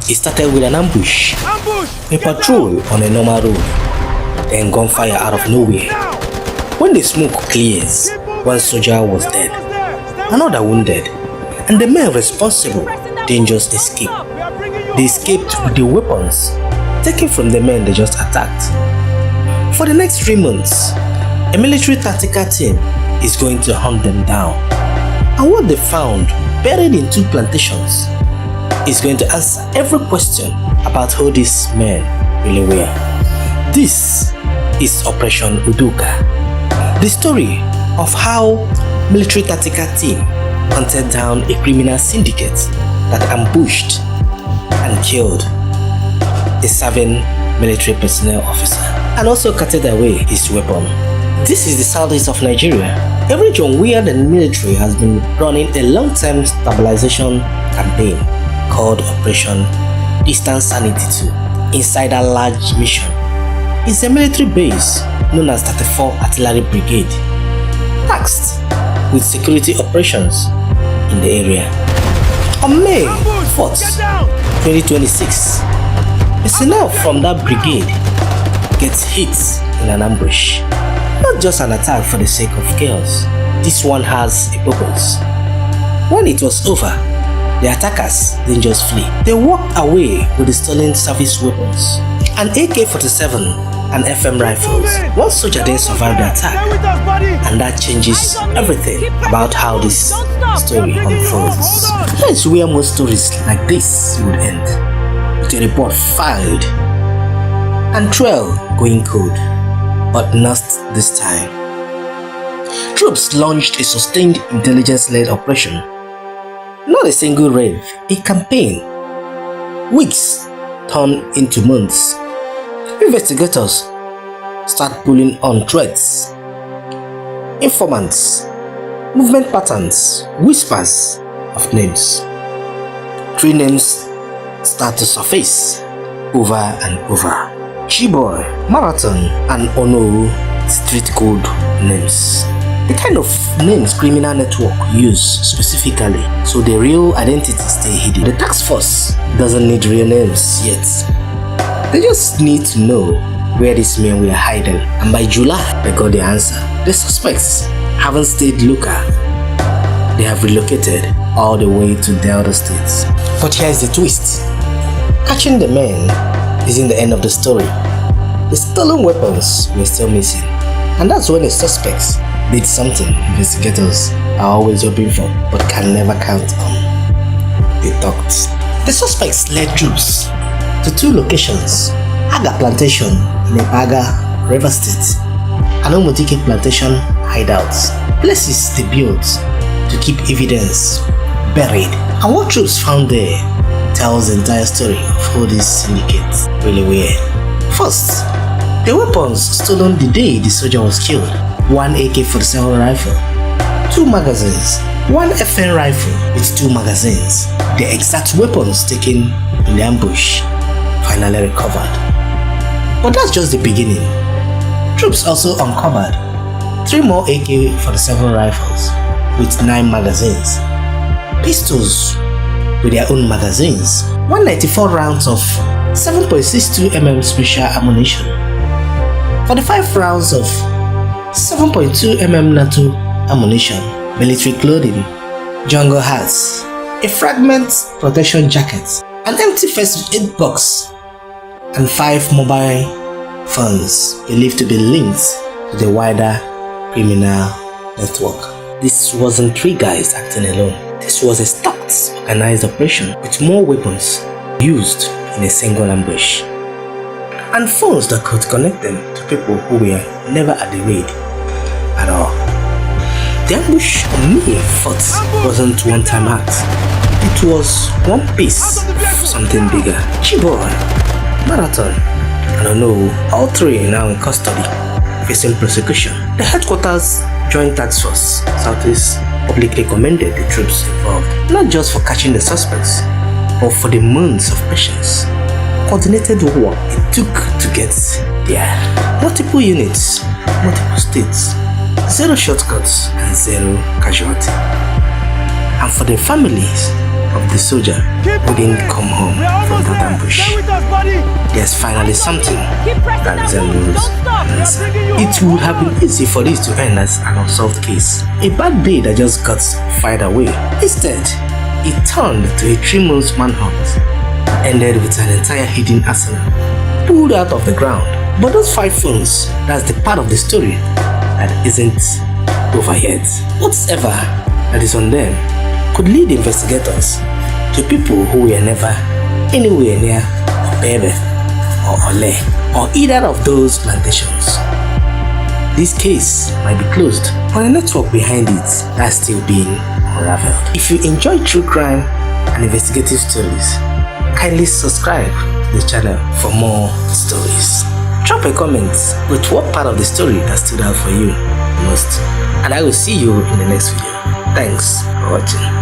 It started with an ambush, a patrol on a normal road, then gunfire out of nowhere. When the smoke clears, one soldier was dead, another wounded, and the men responsible didn't just escape. They escaped with the weapons taken from the men they just attacked. For the next 3 months, a military tactical team is going to hunt them down. And what they found buried in 2 plantations is going to answer every question about who these men really were. This is Operation UDOKA, the story of how military tactical team hunted down a criminal syndicate that ambushed and killed a serving military personnel officer and also carted away his weapon. This is the southeast of Nigeria, a region where the military has been running a long-term stabilization campaign called Operation EASTERN SANITY II. Inside a large mission is a military base known as 34 Artillery Brigade, tasked with security operations in the area. On May 4th, 2026, personnel from that brigade gets hit in an ambush. Not just an attack for the sake of chaos, this one has a purpose. When it was over, the attackers didn't just flee. They walked away with the stolen service weapons, an AK-47 and FM rifles. One soldier then survived the attack, and that changes everything about how this story unfolds. Here's where most stories like this would end, with a report filed and trail going cold, but not this time. Troops launched a sustained intelligence-led operation. Not a single raid, a campaign. Weeks turned into months. Investigators start pulling on threads, informants, movement patterns, whispers of names. 3 names start to surface over and over: Chiboy, Marathon, and Onowu, street code names. The kind of names criminal network use specifically, so the real identity stay hidden. The task force doesn't need real names yet. They just need to know where these men were hiding, and by July, they got the answer. The suspects haven't stayed local. They have relocated all the way to Delta States. But here's the twist. Catching the men isn't the end of the story. The stolen weapons were still missing, and that's when the suspects did something investigators are always hoping for but can never count on. They talked. The suspects led troops to 2 locations: Aga Plantation in Ibaga, River State, and Omodike Plantation hideouts, places they built to keep evidence buried. And what troops found there tells the entire story of who these syndicates really were. First, the weapons stolen the day the soldier was killed: 1 AK-47 rifle, 2 magazines, 1 FN rifle with 2 magazines. The exact weapons taken in the ambush finally recovered. But that's just the beginning. Troops also uncovered 3 more AK-47 rifles with 9 magazines, pistols with their own magazines, 194 rounds of 7.62mm special ammunition, 45 rounds of 7.2mm NATO ammunition, military clothing, jungle hats, a fragment protection jacket, an empty first aid box, and 5 mobile phones believed to be linked to the wider criminal network. This wasn't 3 guys acting alone. This was a stacked, organized operation with more weapons used in a single ambush, and phones that could connect them to people who were never at the raid at all. The ambush on May 4th wasn't one-time act. It was one piece of something bigger. Chiboy, Marathon, and Onowu, all 3 now in custody, facing prosecution. The headquarters Joint Task Force Southeast publicly commended the troops involved, not just for catching the suspects, but for the months of patience, coordinated work it took to get there. Multiple units, multiple states, 0 shortcuts and 0 casualty. And for the families of the soldier who didn't come home from that ambush. There's finally something that resembles an answer. It would have been easy for this to end as an unsolved case, a bad day that just got fired away. Instead, it turned to a 3-month manhunt, ended with an entire hidden arsenal pulled out of the ground. But those 5 phones, that's the part of the story that isn't over yet. Whatever that is on them could lead investigators to people who were never anywhere near Bebe or Oleh or either of those plantations. This case might be closed, but the network behind it that's still being unraveled. If you enjoy true crime and investigative stories, kindly subscribe to the channel for more stories. Drop a comment with what part of the story that stood out for you most, and I will see you in the next video. Thanks for watching.